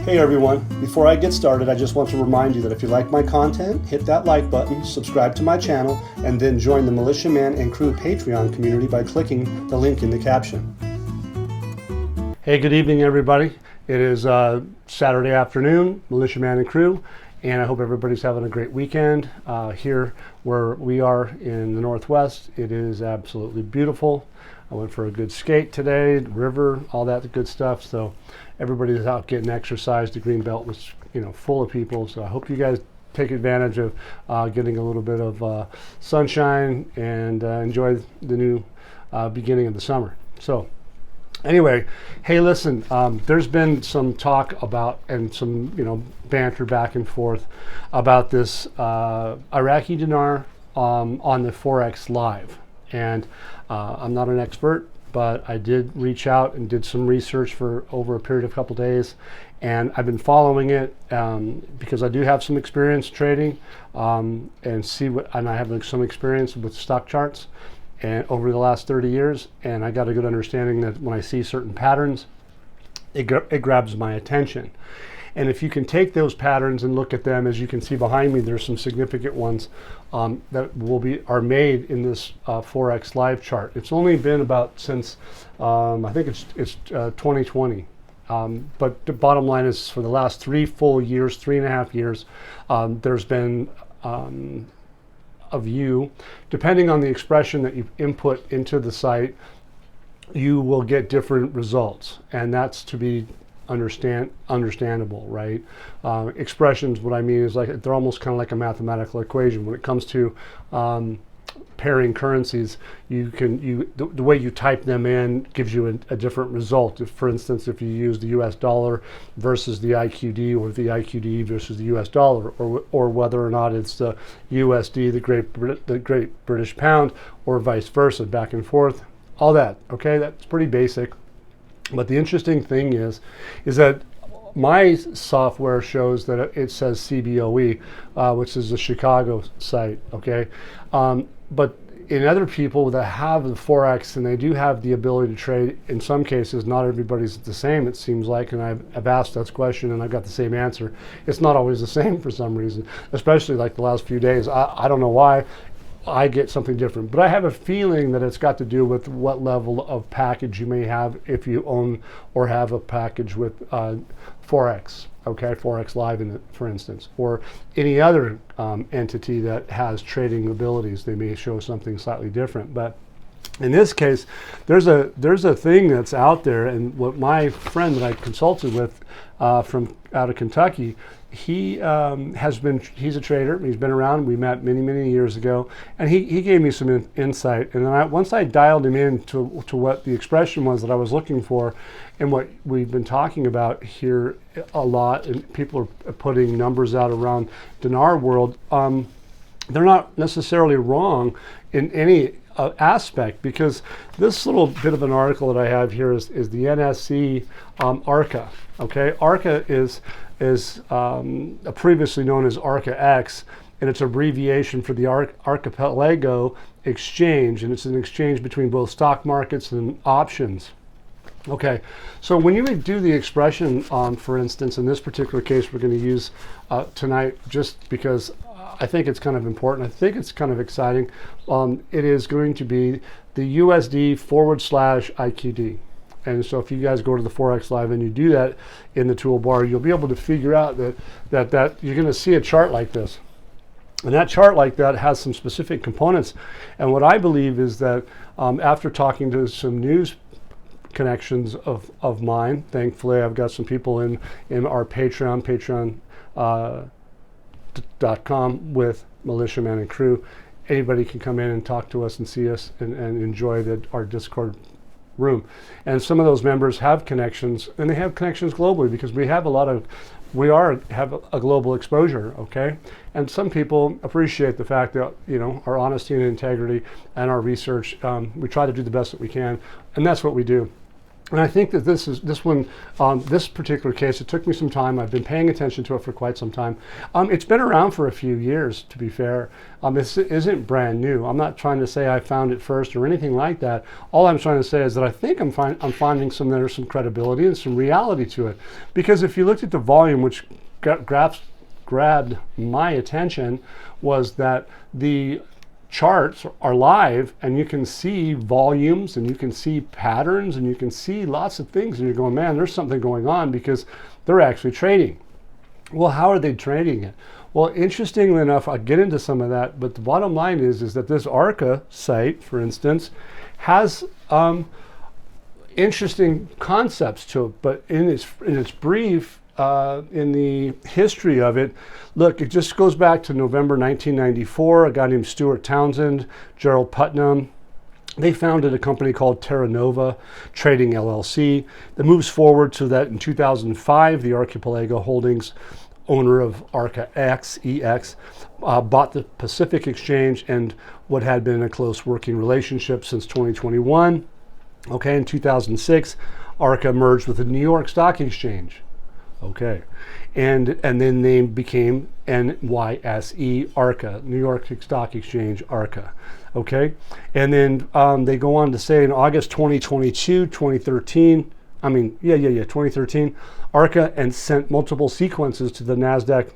Hey everyone, before I get started, I just want to remind you that if you like my content, hit that like button, subscribe to my channel, and then join the Militiaman and Crew Patreon community by clicking the link in the caption. Hey, good evening everybody. It is Saturday afternoon, Militiaman and Crew, and I hope everybody's having a great weekend. Here where we are in the Northwest, it is absolutely beautiful. I went for a good skate today, river, all that good stuff. So everybody's out getting exercise. The Greenbelt was, full of people. So I hope you guys take advantage of getting a little bit of sunshine and enjoy the new beginning of the summer. So anyway, hey, listen, there's been some talk about and some, banter back and forth about this Iraqi dinar on the Forex Live. And I'm not an expert, but I did reach out and did some research for over a period of a couple days, and I've been following it because I do have some experience trading and I have some experience with stock charts and over the last 30 years, and I got a good understanding that when I see certain patterns, it grabs my attention. And if you can take those patterns and look at them, as you can see behind me, there's some significant ones that are made in this Forex Live chart. It's only been about since I think it's 2020. But the bottom line is, for the last 3.5 years, there's been a view, depending on the expression that you input into the site, you will get different results, and that's to be understandable, right? Expressions, what I mean is, like, they're almost kind of like a mathematical equation. When it comes to pairing currencies, the way you type them in gives you a different result. If, for instance, if you use the US dollar versus the IQD, or the IQD versus the US dollar, or whether or not it's the USD, the Great British Pound, or vice versa, back and forth, all that, okay? That's pretty basic. But the interesting thing is that my software shows that it says CBOE, which is the Chicago site, okay? But in other people that have the Forex, and they do have the ability to trade, in some cases, not everybody's the same, it seems like, and I've asked that question and I've got the same answer. It's not always the same for some reason, especially like the last few days. I don't know why. I get something different, but I have a feeling that it's got to do with what level of package you may have if you own or have a package with Forex, okay, Forex Live, for instance, or any other entity that has trading abilities. They may show something slightly different, but in this case, there's a thing that's out there, and what my friend that I consulted with from out of Kentucky, he's a trader. He's been around. We met many years ago, and he gave me some insight. And then once I dialed him in to what the expression was that I was looking for, and what we've been talking about here a lot, and people are putting numbers out around dinar world, they're not necessarily wrong in any aspect, because this little bit of an article that I have here is the NSE Arca. Okay, Arca is previously known as Arca-X, and it's an abbreviation for the Archipelago Exchange, and it's an exchange between both stock markets and options. Okay, so when you do the expression on, for instance, in this particular case, we're going to use tonight, just because I think it's kind of important. I think it's kind of exciting. It is going to be the USD/IQD. And so if you guys go to the Forex Live and you do that in the toolbar, you'll be able to figure out that you're going to see a chart like this. And that chart like that has some specific components. And what I believe is that after talking to some news connections of mine, thankfully I've got some people in our Patreon, .com with Militiaman and Crew. Anybody can come in and talk to us and see us and enjoy our Discord room. And some of those members have connections, and they have connections globally, because we have have a global exposure, okay? And some people appreciate the fact that, our honesty and integrity and our research, we try to do the best that we can, and that's what we do. And I think that this particular case, it took me some time. I've been paying attention to it for quite some time. It's been around for a few years, to be fair. This isn't brand new. I'm not trying to say I found it first or anything like that. All I'm trying to say is that I think I'm finding there's some credibility and some reality to it. Because if you looked at the volume, which grabbed my attention, was that the charts are live and you can see volumes and you can see patterns and you can see lots of things, and you're going, man, there's something going on, because they're actually trading. Well, how are they trading it? Well, interestingly enough, I'll get into some of that, but the bottom line is that this Arca site, for instance, has interesting concepts to it, but in its brief, in the history of it, look, it just goes back to November 1994. A guy named Stuart Townsend, Gerald Putnam, they founded a company called Terra Nova Trading LLC that moves forward to that in 2005, the Archipelago Holdings, owner of Arca-ATMs, bought the Pacific Exchange and what had been a close working relationship since 2021. Okay, in 2006, Arca merged with the New York Stock Exchange. Okay, and then they became NYSE Arca, New York Stock Exchange Arca. Okay, and then they go on to say in August 2013, Arca and sent multiple sequences to the NASDAQ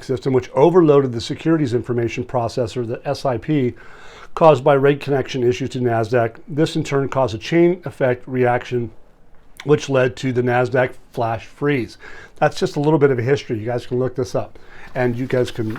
system, which overloaded the securities information processor, the SIP, caused by RAID connection issues to NASDAQ. This in turn caused a chain effect reaction, which led to the NASDAQ flash freeze. That's just a little bit of a history. You guys can look this up, and you guys can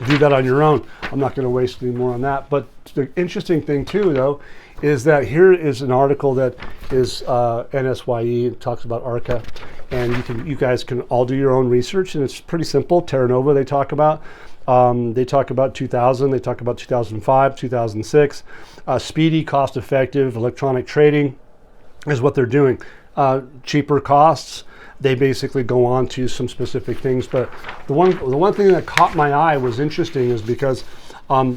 do that on your own. I'm not going to waste any more on that. But the interesting thing too, though, is that here is an article that is NSYE. It talks about Arca, and you guys can all do your own research, and it's pretty simple. Terra Nova they talk about. They talk about 2000. They talk about 2005, 2006. Speedy, cost-effective electronic trading is what they're doing. Cheaper costs. They basically go on to some specific things, but the one thing that caught my eye was interesting is because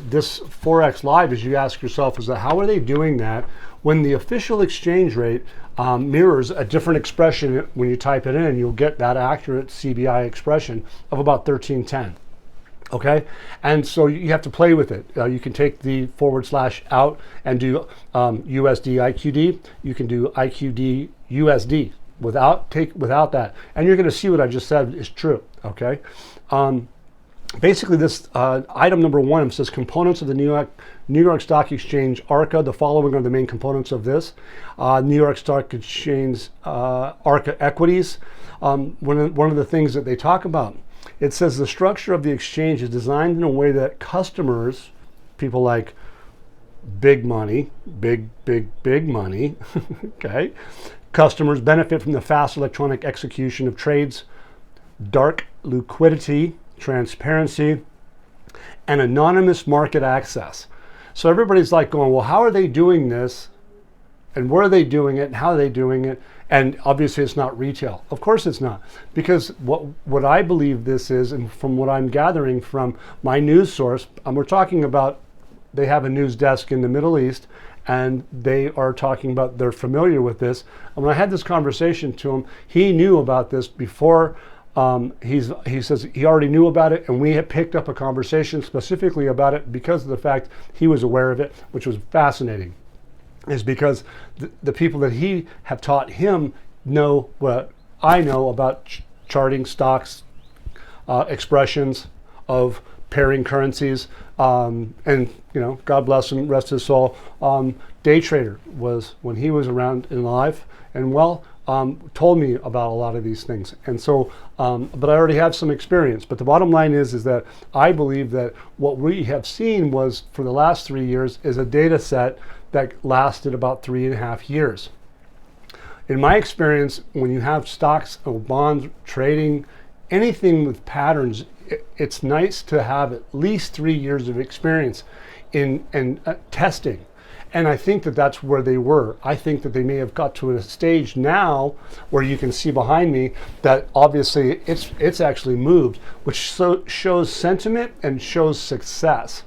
this Forex Live, as you ask yourself, is that how are they doing that when the official exchange rate mirrors a different expression? When you type it in, you'll get that accurate CBI expression of about 1310. Okay, and so you have to play with it. You can take the / out and do USD-IQD. You can do IQD USD without that, and you're going to see what I just said is true. Okay, basically this item number 1 says components of the New York Stock Exchange Arca. The following are the main components of this: New York Stock Exchange Arca equities. One of the things that they talk about. It says the structure of the exchange is designed in a way that customers, people like big money, big money, okay, customers benefit from the fast electronic execution of trades, dark liquidity, transparency, and anonymous market access. So everybody's like going, well, how are they doing this? And where are they doing it? And how are they doing it? And obviously it's not retail. Of course it's not. Because what I believe this is, and from what I'm gathering from my news source, we're talking about, they have a news desk in the Middle East, and they are talking about, they're familiar with this. And when I had this conversation to him, he knew about this before. He says he already knew about it, and we had picked up a conversation specifically about it because of the fact he was aware of it, which was fascinating. Is because the people that he have taught him know what I know about charting stocks, expressions of pairing currencies, and God bless him, rest his soul. Day trader was when he was around in life and told me about a lot of these things, and so but I already have some experience. But the bottom line is that I believe that what we have seen was for the last 3 years is a data set that lasted about 3.5 years. In my experience, when you have stocks or bonds trading, anything with patterns, it's nice to have at least 3 years of experience in testing. And I think that that's where they were. I think that they may have got to a stage now where you can see behind me that obviously it's actually moved, which shows sentiment and shows success.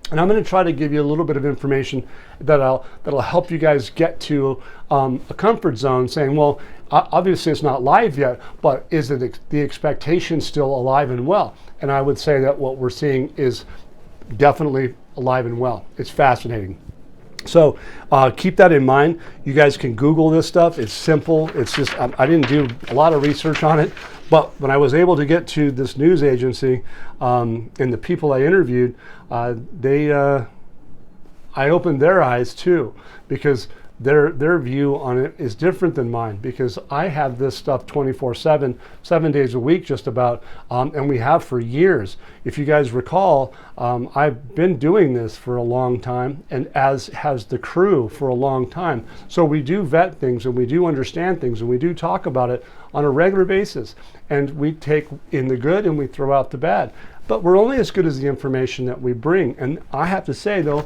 And I'm going to try to give you a little bit of information that'll help you guys get to a comfort zone, saying, well, obviously it's not live yet, but is it the expectation still alive and well? And I would say that what we're seeing is definitely alive and well. It's fascinating. So keep that in mind. You guys can Google this stuff. It's simple. It's just, I didn't do a lot of research on it, but when I was able to get to this news agency and the people I interviewed, I opened their eyes too, because their view on it is different than mine, because I have this stuff 24/7, 7 days a week just about, and we have for years. If you guys recall, I've been doing this for a long time, and as has the crew for a long time. So we do vet things, and we do understand things, and we do talk about it on a regular basis. And we take in the good and we throw out the bad. But we're only as good as the information that we bring. And I have to say, though,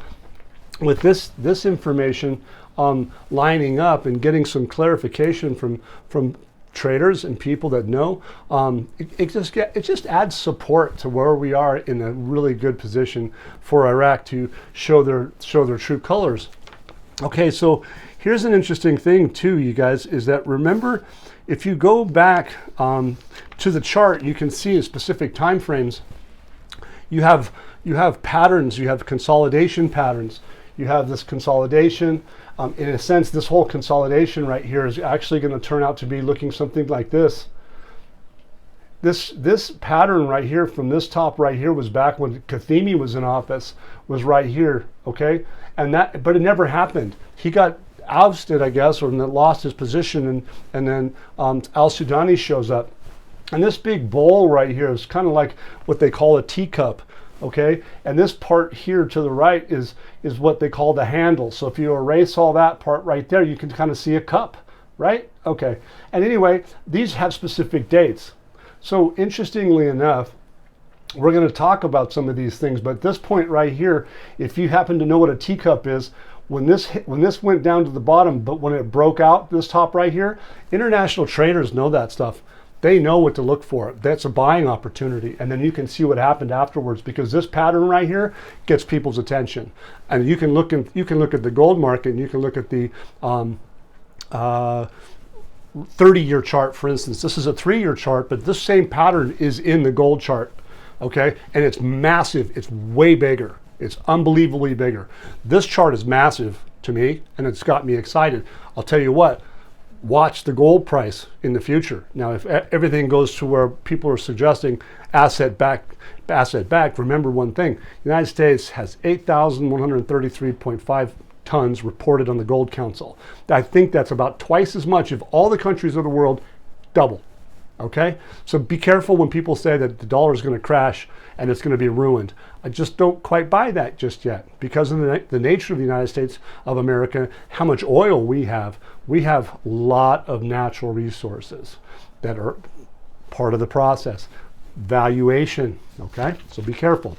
with this information lining up and getting some clarification from traders and people that know, it just adds support to where we are in a really good position for Iraq to show their true colors. Okay, so here's an interesting thing too, you guys, is that, remember, if you go back to the chart, you can see in specific time frames. You have patterns. You have consolidation patterns. You have this consolidation. In a sense, this whole consolidation right here is actually going to turn out to be looking something like this. This pattern right here from this top right here was back when Khatemi was in office, was right here, okay? But it never happened. He got ousted, I guess, or lost his position, and then al-Sudani shows up. And this big bowl right here is kind of like what they call a teacup, okay? And this part here to the right is what they call the handle. So if you erase all that part right there, you can kind of see a cup, right? Okay. And anyway, these have specific dates. So interestingly enough, we're going to talk about some of these things, but at this point right here, if you happen to know what a teacup is, when this went down to the bottom, but when it broke out, this top right here, international traders know that stuff. They know what to look for. That's a buying opportunity. And then you can see what happened afterwards, because this pattern right here gets people's attention. And you can look at the gold market, and you can look at the 30-year chart, for instance. This is a 3-year chart, but this same pattern is in the gold chart, okay? And it's massive. It's way bigger. It's unbelievably bigger. This chart is massive to me, and it's got me excited. I'll tell you what, watch the gold price in the future. Now, if everything goes to where people are suggesting asset-backed, remember one thing. The United States has 8,133.5 tons reported on the Gold Council. I think that's about twice as much if all the countries of the world double. Okay? So be careful when people say that the dollar is going to crash and it's going to be ruined. I just don't quite buy that just yet, because of the nature of the United States of America, how much oil we have. We have a lot of natural resources that are part of the process. Valuation, okay? So be careful.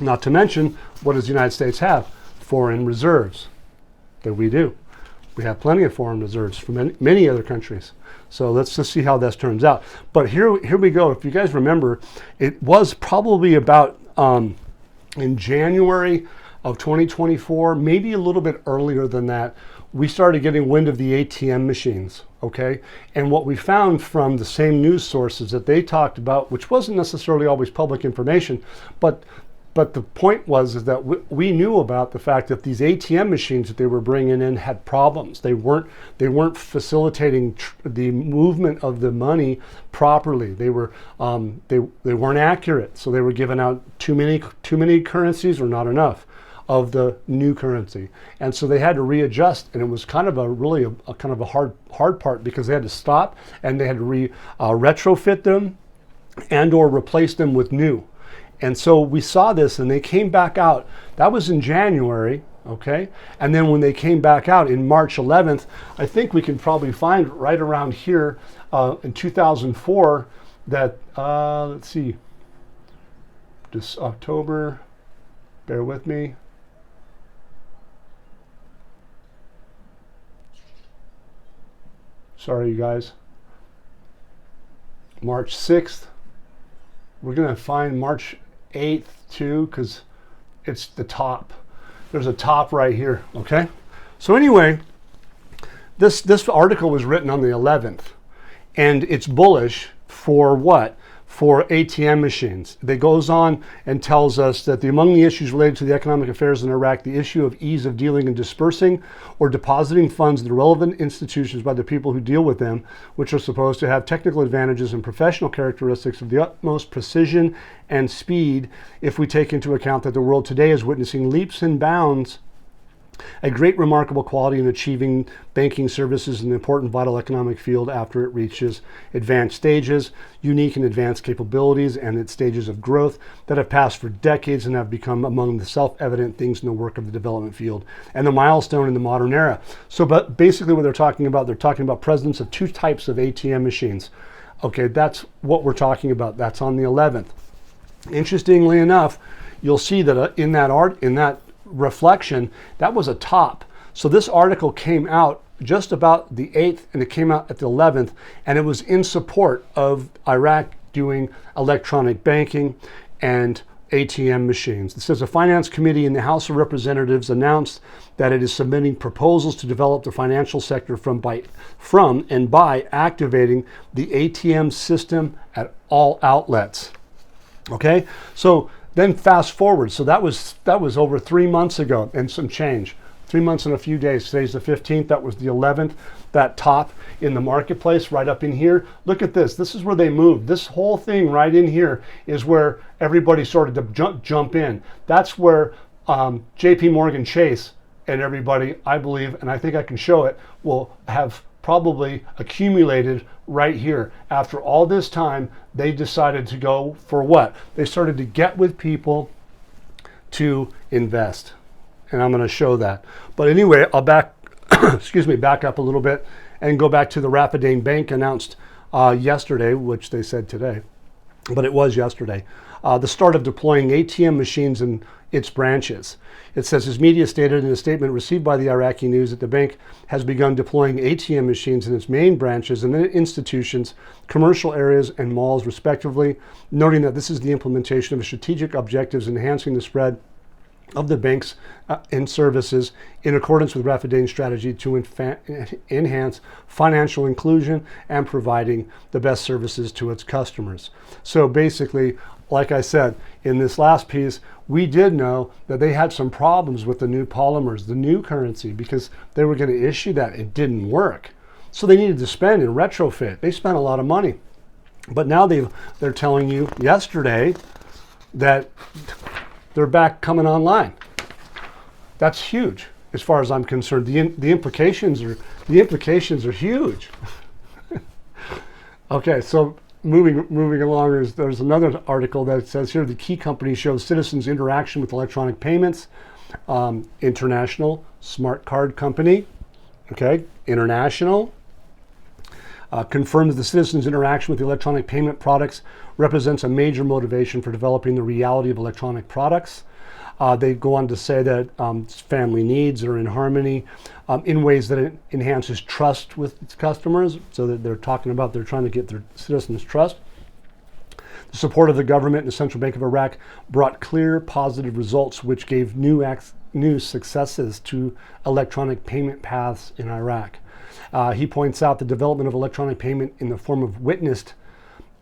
Not to mention, what does the United States have? Foreign reserves that we do. We have plenty of foreign reserves from many other countries. So let's just see how this turns out. But here we go. If you guys remember, it was probably about in January of 2024, maybe a little bit earlier than that, we started getting wind of the ATM machines, okay? And what we found from the same news sources that they talked about, which wasn't necessarily always public information, but the point was that we knew about the fact that these ATM machines that they were bringing in had problems. They weren't facilitating the movement of the money properly. They weren't accurate. So they were giving out too many currencies or not enough of the new currency, and so they had to readjust. And it was kind of a hard part, because they had to stop and they had to retrofit them and or replace them with new. And so we saw this, and they came back out. That was in January, okay? And then when they came back out in March 11th, I think we can probably find right around here in 2004 that, let's see, this October, bear with me. Sorry, you guys. March 6th. We're going to find March 8th too, because it's the top. There's a top right here, okay? So anyway, this article was written on the 11th, and it's bullish for what? For ATM machines. It goes on and tells us that among the issues related to the economic affairs in Iraq, the issue of ease of dealing and dispersing or depositing funds in the relevant institutions by the people who deal with them, which are supposed to have technical advantages and professional characteristics of the utmost precision and speed, if we take into account that the world today is witnessing leaps and bounds, a great remarkable quality in achieving banking services in an important vital economic field after it reaches advanced stages, unique and advanced capabilities, and its stages of growth that have passed for decades and have become among the self-evident things in the work of the development field and the milestone in the modern era. So, but basically what they're talking about presence of two types of ATM machines. Okay, that's what we're talking about. That's on the 11th. Interestingly enough, you'll see that in that reflection, that was a top. So this article came out just about the 8th, and it came out at the 11th, and it was in support of Iraq doing electronic banking and ATM machines. It says a finance committee in the House of Representatives announced that it is submitting proposals to develop the financial sector from and by activating the ATM system at all outlets. Okay, so then fast forward. So that was over 3 months ago and some change. 3 months and a few days. Today's the 15th. That was the 11th. That top in the marketplace right up in here. Look at this. This is where they moved. This whole thing right in here is where everybody started to jump in. That's where JPMorgan-Chase and everybody, I believe, and I think I can show it, will have probably accumulated right here. After all this time, they decided to go for what? They started to get with people to invest. And I'm going to show that. But anyway, I'll back up a little bit and go back to the Rapidain Bank announced yesterday, which they said today, but it was yesterday. The start of deploying ATM machines in its branches. It says, as media stated in a statement received by the Iraqi News, that the bank has begun deploying ATM machines in its main branches and then institutions, commercial areas, and malls, respectively, noting that this is the implementation of strategic objectives enhancing the spread of the banks and services in accordance with Rapidain's strategy to enhance financial inclusion and providing the best services to its customers. So basically, like I said, in this last piece, we did know that they had some problems with the new polymers, the new currency, because they were going to issue that. It didn't work. So they needed to spend and retrofit. They spent a lot of money. But now they're telling you yesterday that they're back coming online. That's huge as far as I'm concerned. The implications are huge. Okay, so moving along, there's another article that says here the key company shows citizens' interaction with electronic payments. International Smart Card Company, okay, international, confirms the citizens' interaction with the electronic payment products represents a major motivation for developing the reality of electronic products. They go on to say that family needs are in harmony in ways that it enhances trust with its customers. So that they're trying to get their citizens' trust. The support of the government and the Central Bank of Iraq brought clear positive results, which gave new successes to electronic payment paths in Iraq. He points out the development of electronic payment in the form witnessed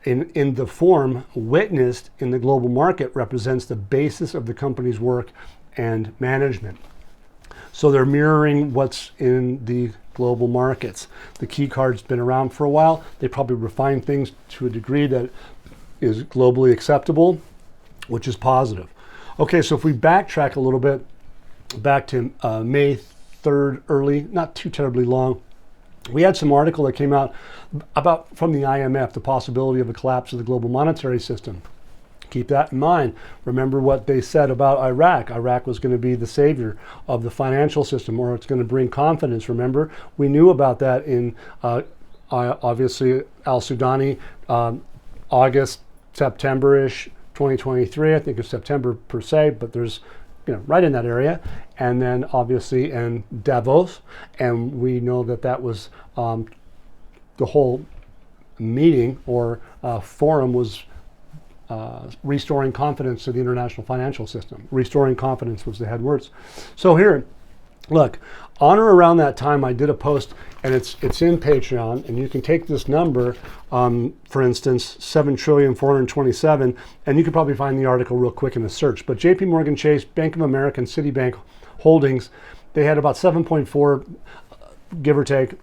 in the global market represents the basis of the company's work and management. So they're mirroring what's in the global markets. The key card's been around for a while. They probably refine things to a degree that is globally acceptable, which is positive. Okay, so if we backtrack a little bit back to May 3rd, early, not too terribly long, we had some article that came out about from the IMF, the possibility of a collapse of the global monetary system. Keep that in mind. Remember what they said about Iraq. Iraq was going to be the savior of the financial system, or it's going to bring confidence. Remember, we knew about that in obviously Al-Sudani, August, September-ish, 2023. I think it's September per se, but there's right in that area, and then obviously in Davos, and we know that was the whole meeting or forum was restoring confidence to the international financial system. Restoring confidence was the head words. So here, look, on or around that time, I did a post, and it's in Patreon, and you can take this number, for instance, 7,427,000,000, and you can probably find the article real quick in a search. But JPMorgan-Chase, Bank of America, and Citibank Holdings, they had about 7.4, give or take,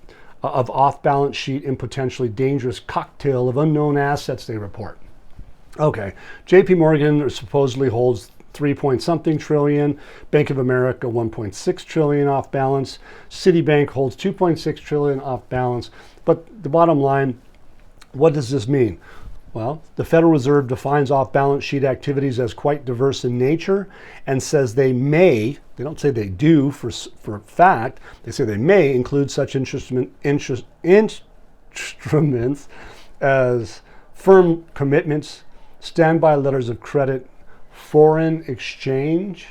of off-balance sheet and potentially dangerous cocktail of unknown assets, they report. Okay, JP Morgan supposedly holds 3-point-something trillion, Bank of America 1.6 trillion off balance, Citibank holds 2.6 trillion off balance. But the bottom line, what does this mean? Well, the Federal Reserve defines off-balance sheet activities as quite diverse in nature and says they may, they don't say they do for fact, they say they may include such instruments as firm commitments, standby letters of credit, foreign exchange,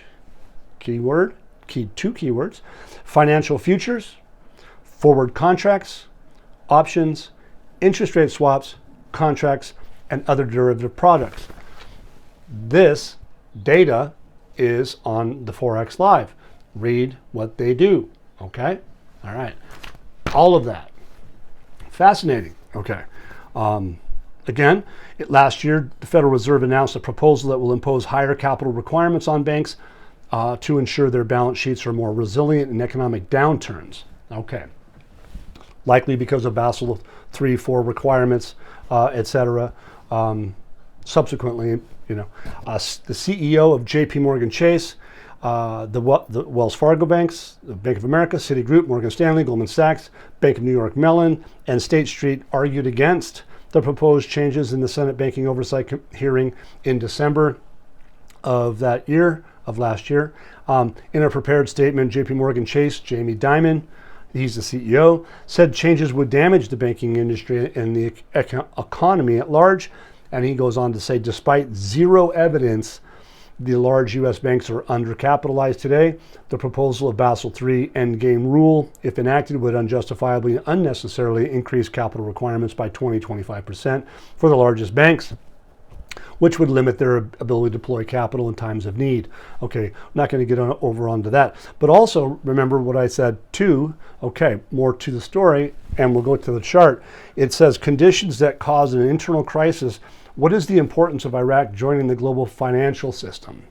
two keywords, financial futures, forward contracts, options, interest rate swaps, contracts, and other derivative products. This data is on the Forex Live. Read what they do, okay? All right, all of that. Fascinating, okay. Again, last year, the Federal Reserve announced a proposal that will impose higher capital requirements on banks to ensure their balance sheets are more resilient in economic downturns. Okay. Likely because of Basel III, 4 requirements, etc. Subsequently, the CEO of JPMorgan-Chase, the Wells Fargo banks, the Bank of America, Citigroup, Morgan Stanley, Goldman Sachs, Bank of New York Mellon, and State Street argued against the proposed changes in the Senate Banking Oversight hearing in December of last year. In a prepared statement, JPMorgan-Chase, Jamie Dimon, he's the CEO, said changes would damage the banking industry and the economy at large. And he goes on to say, despite zero evidence the large U.S. banks are undercapitalized today, the proposal of Basel III endgame rule, if enacted, would unjustifiably and unnecessarily increase capital requirements by 20-25% for the largest banks, which would limit their ability to deploy capital in times of need. Okay, I'm not going to get over onto that. But also remember what I said too. Okay, more to the story, and we'll go to the chart. It says conditions that cause an internal crisis. What is the importance of Iraq joining the global financial system?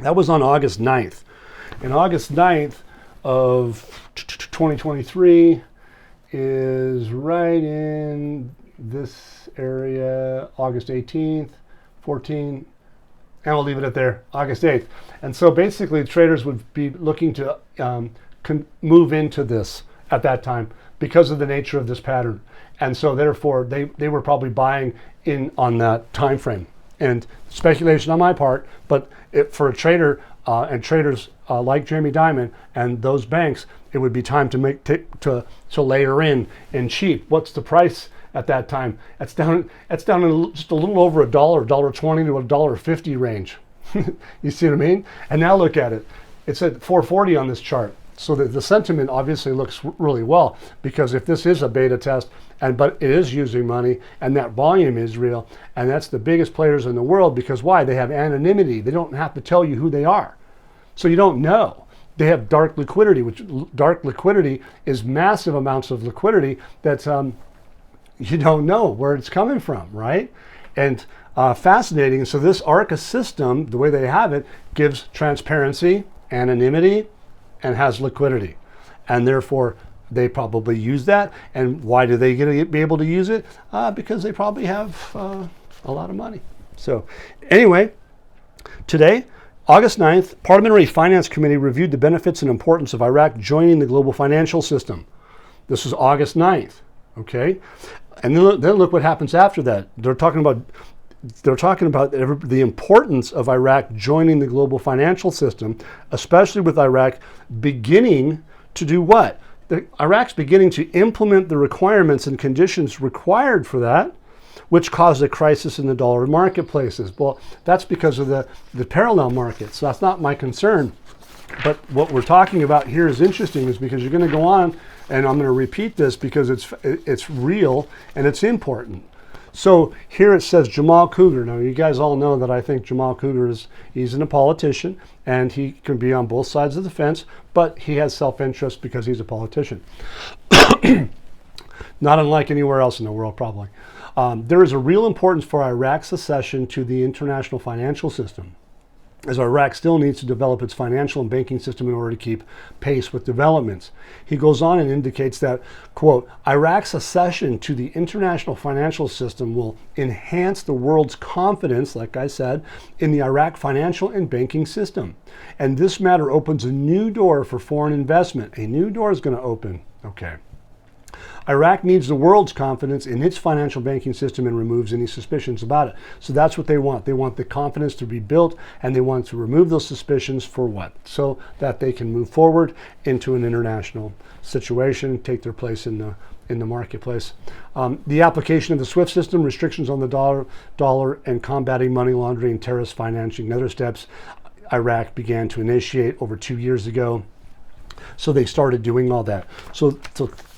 That was on August 9th. And August 9th of 2023 is right in this area, August 18th, 14th, and we'll leave it at there, August 8th. And so basically traders would be looking to move into this at that time because of the nature of this pattern. And so therefore they were probably buying in on that time frame. And speculation on my part, but for a trader and traders like Jamie Dimon and those banks, it would be time to layer in cheap. What's the price at that time? It's down in just a little over $1, $1.20 to $1.50 range. You see what I mean? And now look at it. It's at 440 on this chart. So the sentiment obviously looks really well, because if this is a beta test, but it is using money and that volume is real, and that's the biggest players in the world, because why? They have anonymity. They don't have to tell you who they are. So you don't know. They have dark liquidity, which dark liquidity is massive amounts of liquidity that you don't know where it's coming from, right? And fascinating. So this Arca system, the way they have it, gives transparency, anonymity, and has liquidity. And therefore, they probably use that. And why do they be able to use it? Because they probably have a lot of money. So anyway, today, August 9th, Parliamentary Finance Committee reviewed the benefits and importance of Iraq joining the global financial system. This is August 9th, okay? And then look what happens after that. They're talking about the importance of Iraq joining the global financial system, especially with Iraq beginning to do what? Iraq's beginning to implement the requirements and conditions required for that, which caused a crisis in the dollar marketplaces. Well, that's because of the parallel markets. So that's not my concern. But what we're talking about here is interesting, is because you're going to go on, and I'm going to repeat this because it's real and it's important. So here it says Jamal Cougar. Now you guys all know that I think Jamal Cougar he's a politician and he can be on both sides of the fence, but he has self-interest because he's a politician. Not unlike anywhere else in the world, probably. There is a real importance for Iraq's accession to the international financial system, as Iraq still needs to develop its financial and banking system in order to keep pace with developments. He goes on and indicates that, quote, Iraq's accession to the international financial system will enhance the world's confidence, like I said, in the Iraq financial and banking system. And this matter opens a new door for foreign investment. A new door is going to open. Okay. Iraq needs the world's confidence in its financial banking system and removes any suspicions about it. So that's what they want. They want the confidence to be built, and they want to remove those suspicions for what? So that they can move forward into an international situation, take their place in the marketplace. The application of the SWIFT system, restrictions on the dollar, and combating money laundering and terrorist financing and other steps Iraq began to initiate over 2 years ago. So they started doing all that. So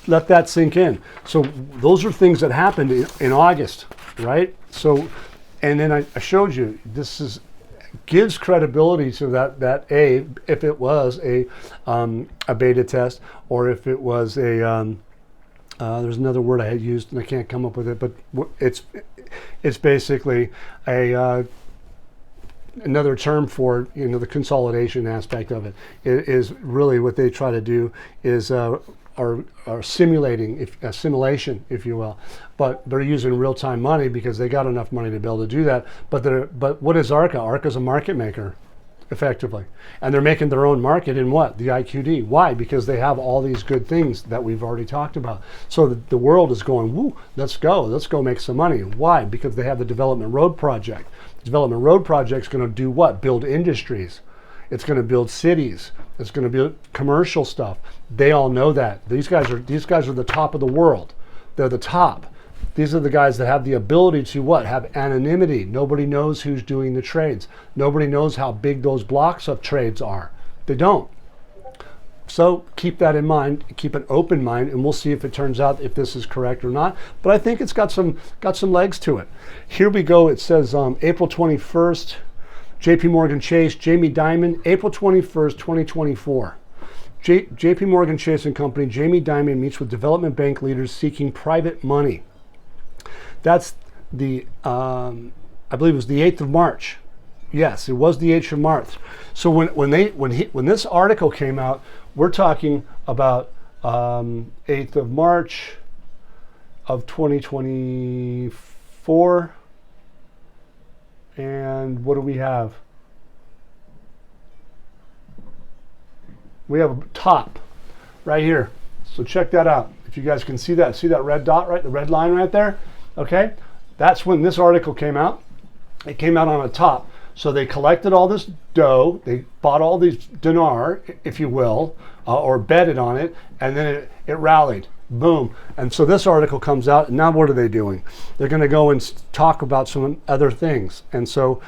let that sink in. So those are things that happened in August, right? So, and then I showed you, gives credibility to that if it was a beta test, or if it was a, there's another word I had used and I can't come up with it, but it's basically another term for the consolidation aspect of it. It is really what they try to do is are simulating assimilation, if you will, but they're using real-time money because they got enough money to be able to do that. But what is Arca? Arca's a market maker, effectively, and they're making their own market in what? The IQD. Why? Because they have all these good things that we've already talked about. So the world is going, woo, let's go make some money. Why? Because they have the Development Road Project. The Development Road Project is going to do what? Build industries. It's going to build cities. It's going to build commercial stuff. They all know that. These guys are the top of the world. They're the top. These are the guys that have the ability to what? Have anonymity. Nobody knows who's doing the trades. Nobody knows how big those blocks of trades are. They don't. So keep that in mind. Keep an open mind, and we'll see if it turns out if this is correct or not. But I think it's got some legs to it. Here we go. It says April 21st. JPMorgan-Chase, Jamie Dimon, April 21st, 2024. JPMorgan-Chase and Company, Jamie Dimon meets with development bank leaders seeking private money. That's the, I believe it was the 8th of March. Yes, it was the 8th of March. So when this article came out, we're talking about 8th of March of 2024. And what do we have? We have a top right here. So check that out. If you guys can see that red dot, right? The red line right there. Okay. That's when this article came out. It came out on a top. So they collected all this dough. They bought all these dinar, if you will, or betted on it. And then it rallied. Boom. And so this article comes out, and now what are they doing? They're going to go and talk about some other things. And so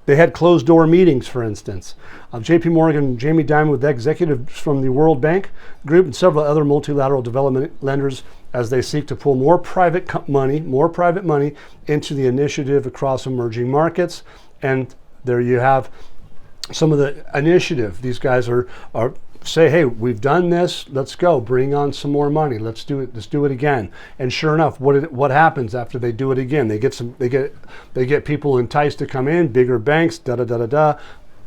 they had closed door meetings, for instance. JP Morgan, Jamie Dimon with executives from the World Bank Group and several other multilateral development lenders as they seek to pull more private money into the initiative across emerging markets. And there you have some of the initiative. These guys are say, hey, we've done this, let's go, bring on some more money, let's do it again. And sure enough, what happens after they do it again? They get people enticed to come in, bigger banks,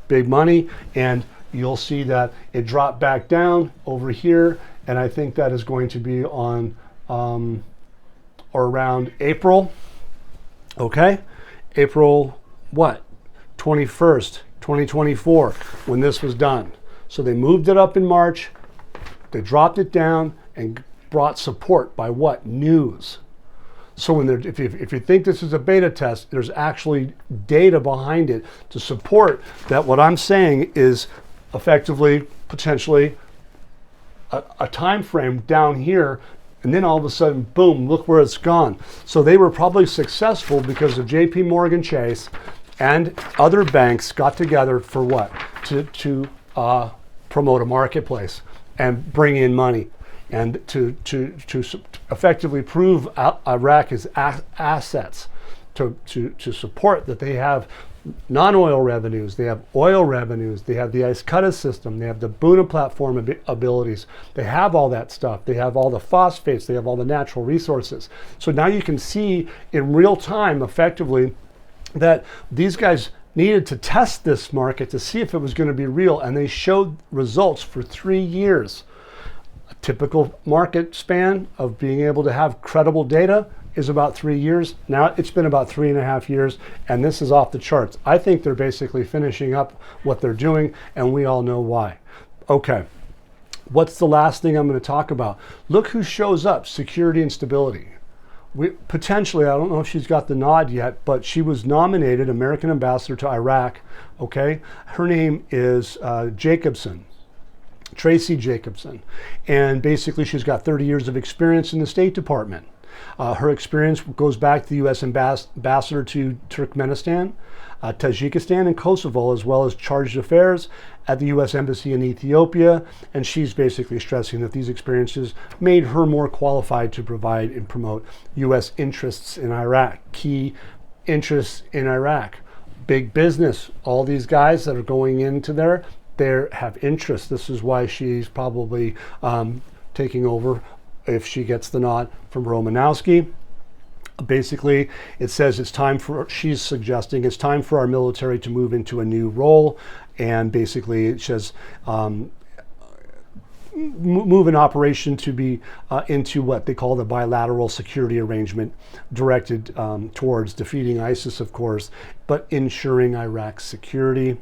big money, and you'll see that it dropped back down over here, and I think that is going to be on or around April. Okay, April what? 21st, 2024, when this was done. So they moved it up in March, they dropped it down, and brought support by what? News. So if you think this is a beta test, there's actually data behind it to support that what I'm saying is effectively, potentially, a time frame down here, and then all of a sudden, boom, look where it's gone. So they were probably successful because of JP Morgan Chase and other banks got together for what? To promote a marketplace and bring in money. and to effectively prove Iraq's assets, to support that they have non-oil revenues, they have oil revenues, they have the Iscutta system, they have the Buna platform abilities, they have all that stuff, they have all the phosphates, they have all the natural resources. So now you can see in real time effectively that these guys needed to test this market to see if it was going to be real, and they showed results for 3 years. A typical market span of being able to have credible data is about 3 years. Now it's been about 3.5 years, and this is off the charts. I think they're basically finishing up what they're doing, and we all know why. Okay, what's the last thing I'm going to talk about? Look who shows up, security and stability. Potentially, I don't know if she's got the nod yet, but she was nominated American Ambassador to Iraq, okay? Her name is Jacobson. Tracy Jacobson. And basically she's got 30 years of experience in the State Department. Her experience goes back to the U.S. Ambassador to Turkmenistan, Tajikistan, and Kosovo, as well as chargé d'affaires at the U.S. Embassy in Ethiopia. And she's basically stressing that these experiences made her more qualified to provide and promote U.S. interests in Iraq, key interests in Iraq. Big business, all these guys that are going into there, they have interest. This is why she's probably taking over, if she gets the nod, from Romanowski. Basically, it says she's suggesting it's time for our military to move into a new role, and basically it says move an operation to be into what they call the bilateral security arrangement, directed towards defeating ISIS, of course, but ensuring Iraq's security.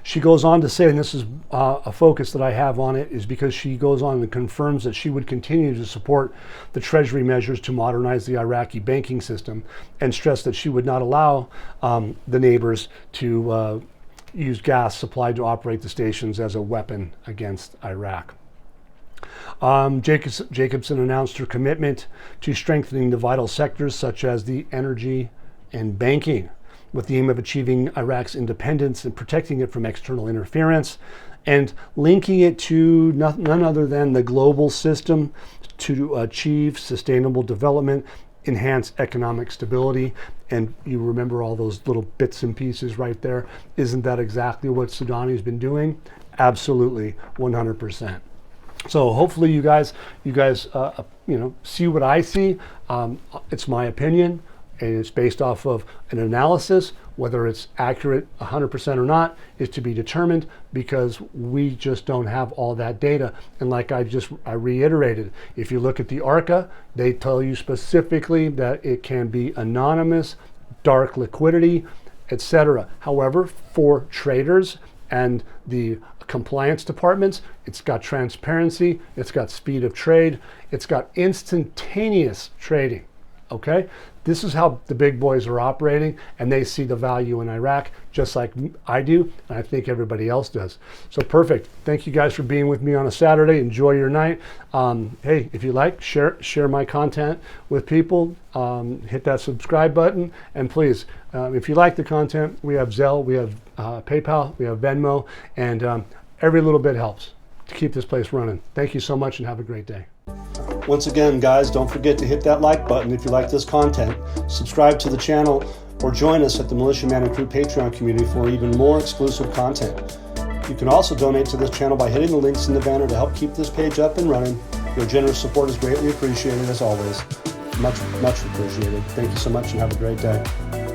She goes on to say, and this is a focus that I have on it, is because she goes on and confirms that she would continue to support the Treasury measures to modernize the Iraqi banking system, and stress that she would not allow the neighbors to use gas supplied to operate the stations as a weapon against Iraq. Jacobson announced her commitment to strengthening the vital sectors such as the energy and banking, with the aim of achieving Iraq's independence and protecting it from external interference, and linking it to none other than the global system to achieve sustainable development, enhance economic stability. And you remember all those little bits and pieces right there. Isn't that exactly what Sudani's been doing? Absolutely, 100%. So hopefully you guys see what I see. It's my opinion, and it's based off of an analysis. Whether it's accurate 100% or not is to be determined, because we just don't have all that data. And like I reiterated, if you look at the Arca, they tell you specifically that it can be anonymous, dark liquidity, etc. However, for traders and the compliance departments, it's got transparency, it's got speed of trade, it's got instantaneous trading. Okay, this is how the big boys are operating, and they see the value in Iraq just like I do, and I think everybody else does. So perfect. Thank you guys for being with me on a Saturday. Enjoy your night. Hey, if you like, share my content with people. Hit that subscribe button, and please, if you like the content, we have Zelle, we have PayPal, we have Venmo, and every little bit helps to keep this place running. Thank you so much, and have a great day. Once again, guys, don't forget to hit that like button if you like this content, subscribe to the channel, or join us at the Militia Man and Crew Patreon community for even more exclusive content. You can also donate to this channel by hitting the links in the banner to help keep this page up and running. Your generous support is greatly appreciated, as always. Much, much appreciated. Thank you so much, and have a great day.